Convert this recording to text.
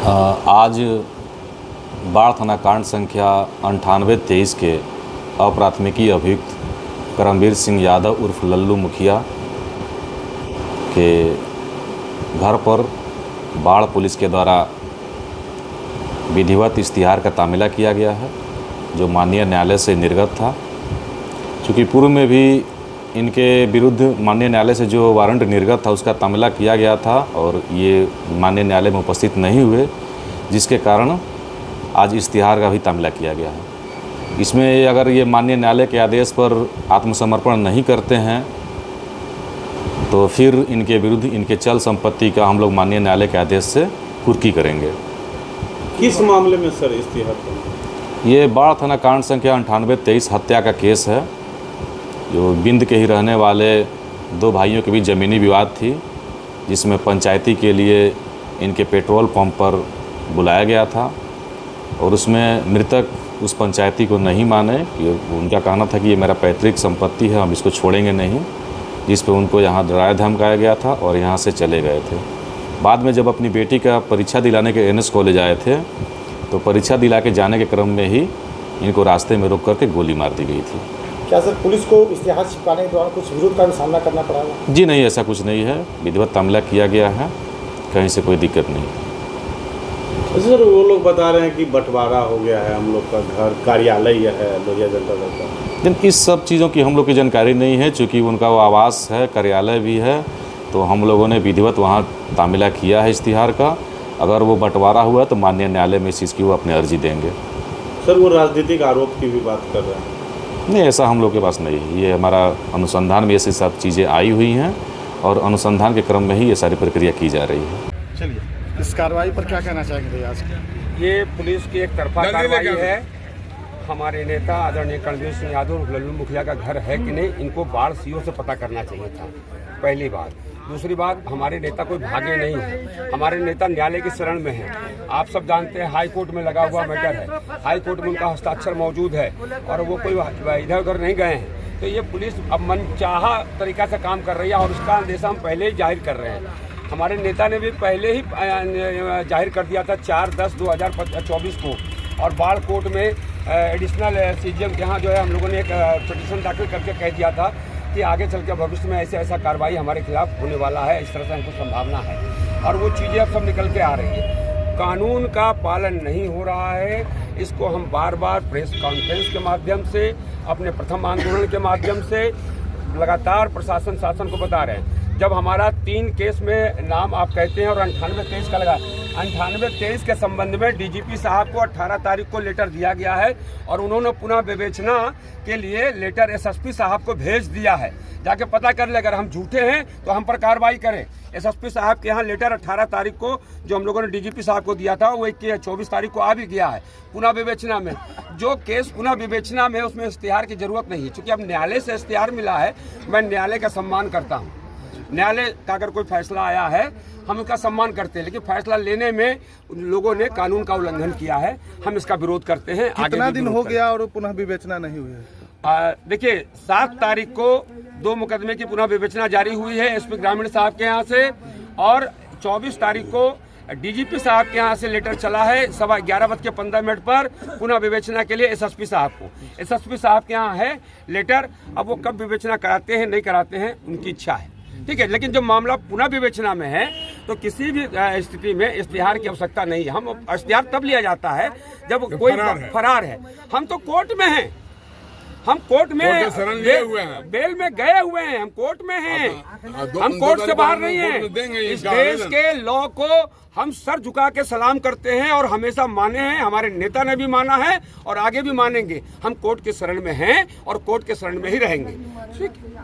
आज बाढ़ थाना कांड संख्या 9823 के अप्राथमिकी अभियुक्त करमवीर सिंह यादव उर्फ लल्लू मुखिया के घर पर बाढ़ पुलिस के द्वारा विधिवत इश्तिहार का तामीला किया गया है, जो माननीय न्यायालय से निर्गत था। चूँकि पूर्व में भी इनके विरुद्ध माननीय न्यायालय से जो वारंट निर्गत था उसका तामीला किया गया था और ये माननीय न्यायालय में उपस्थित नहीं हुए, जिसके कारण आज इश्तिहार का भी तामीला किया गया है। इसमें अगर ये माननीय न्यायालय के आदेश पर आत्मसमर्पण नहीं करते हैं तो फिर इनके विरुद्ध इनके चल संपत्ति का हम लोग माननीय न्यायालय के आदेश से कुर्की करेंगे। किस मामले में सर इश्तिहार? ये बाढ़ थाना कांड संख्या 9823 हत्या का केस है, जो बिंद के ही रहने वाले दो भाइयों के बीच ज़मीनी विवाद थी, जिसमें पंचायती के लिए इनके पेट्रोल पंप पर बुलाया गया था और उसमें मृतक उस पंचायती को नहीं माने। ये उनका कहना था कि ये मेरा पैतृक संपत्ति है, हम इसको छोड़ेंगे नहीं, जिस पे उनको यहाँ डराया धमकाया गया था और यहाँ से चले गए थे। बाद में जब अपनी बेटी का परीक्षा दिलाने के NS कॉलेज आए थे तो परीक्षा दिला के जाने के क्रम में ही इनको रास्ते में रोक करके गोली मार दी गई थी। क्या सर पुलिस को इश्तिहार छिपवाने के दौरान कुछ विरोध का भी सामना करना पड़ा? जी नहीं, ऐसा कुछ नहीं है, विधिवत तामीला किया गया है, कहीं से कोई दिक्कत नहीं। सर वो लोग बता रहे हैं कि बंटवारा हो गया है, हम लोग का घर कार्यालय है लोहिया जनता दल का। लेकिन इस सब चीज़ों की हम लोग की जानकारी नहीं है, चूँकि उनका वो आवास है, कार्यालय भी है, तो हम लोगों ने विधिवत वहाँ तामीला किया है इश्तिहार का। अगर वो बंटवारा हुआ तो माननीय न्यायालय में इस चीज़ की वो अपनी अर्जी देंगे। सर वो राजनीतिक आरोप की भी बात कर रहे हैं? नहीं, ऐसा हम लोग के पास नहीं है। ये हमारा अनुसंधान में ऐसी सब चीज़ें आई हुई हैं और अनुसंधान के क्रम में ही ये सारी प्रक्रिया की जा रही है। चलिए, इस कार्रवाई पर क्या कहना चाहेंगे आज? ये पुलिस की एक तरफा कार्रवाई है। हमारे नेता आदरणीय करमवीर सिंह यादव लल्लू मुखिया का घर है कि नहीं, इनको बाढ़ CO से पता करना चाहिए था, पहली बात। दूसरी बात, हमारे नेता कोई भागे नहीं है, हमारे नेता न्यायालय की शरण में है। आप सब जानते हैं हाई कोर्ट में लगा हुआ मैटर है, हाई कोर्ट में उनका हस्ताक्षर मौजूद है और वो कोई इधर उधर नहीं गए हैं। तो ये पुलिस अब मनचाहा तरीका से काम कर रही है और उसका अंदेशा हम पहले ही जाहिर कर रहे हैं। हमारे नेता ने भी पहले ही जाहिर कर दिया था 4/10/2024 को, और बाढ़ कोर्ट में एडिशनल CGM के यहाँ जो है हम लोगों ने एक पिटीशन दाखिल करके कह दिया था कि आगे चल के भविष्य में ऐसा कार्रवाई हमारे खिलाफ होने वाला है, इस तरह से हमको संभावना है। और वो चीज़ें अब सब निकल के आ रही है। कानून का पालन नहीं हो रहा है, इसको हम बार बार प्रेस कॉन्फ्रेंस के माध्यम से, अपने प्रथम आंदोलन के माध्यम से लगातार प्रशासन शासन को बता रहे हैं। जब हमारा 3 केस में नाम आप कहते हैं और 9823 का लगा, 9823 के संबंध में DGP साहब को 18 तारीख को लेटर दिया गया है और उन्होंने पुनः विवेचना के लिए लेटर SSP साहब को भेज दिया है। जाके पता कर ले, अगर हम झूठे हैं तो हम पर कार्रवाई करें। SSP साहब के यहाँ लेटर 18 तारीख को जो हम लोगों ने DGP साहब को दिया था वो 24 तारीख को आ भी गया है पुनः विवेचना में। जो केस पुनः विवेचना में उसमें इश्तिहार की जरूरत नहीं है, चूँकि अब न्यायालय से इश्तिहार मिला है। मैं न्यायालय का सम्मान करता हूँ, न्यायालय का अगर कोई फैसला आया है हम उसका सम्मान करते हैं, लेकिन फैसला लेने में लोगों ने कानून का उल्लंघन किया है, हम इसका विरोध करते हैं। कितना दिन हो गया और पुनः विवेचना नहीं हुई है? देखिए, 7 तारीख को 2 मुकदमे की पुनः विवेचना जारी हुई है SP ग्रामीण साहब के यहाँ से, और 24 तारीख को DGP साहब के यहाँ से लेटर चला है 11:15 पर पुनः विवेचना के लिए SSP साहब को। SSP साहब के यहाँ है लेटर, अब वो कब विवेचना कराते हैं नहीं कराते हैं उनकी इच्छा है, ठीक है। लेकिन जब मामला पुनः विवेचना में है तो किसी भी स्थिति में इश्तिहार की आवश्यकता नहीं है। हम इश्तिहार तब लिया जाता है जब कोई फरार है। हम तो कोर्ट में हैं, हम कोर्ट में बेल में गए हुए हैं, हम कोर्ट में हैं, हम कोर्ट से बाहर नहीं हैं। इस देश के लॉ को हम सर झुका के सलाम करते हैं और हमेशा माने हैं, हमारे नेता ने भी माना है और आगे भी मानेंगे। हम कोर्ट के शरण में हैं और कोर्ट के शरण में ही रहेंगे, ठीक है।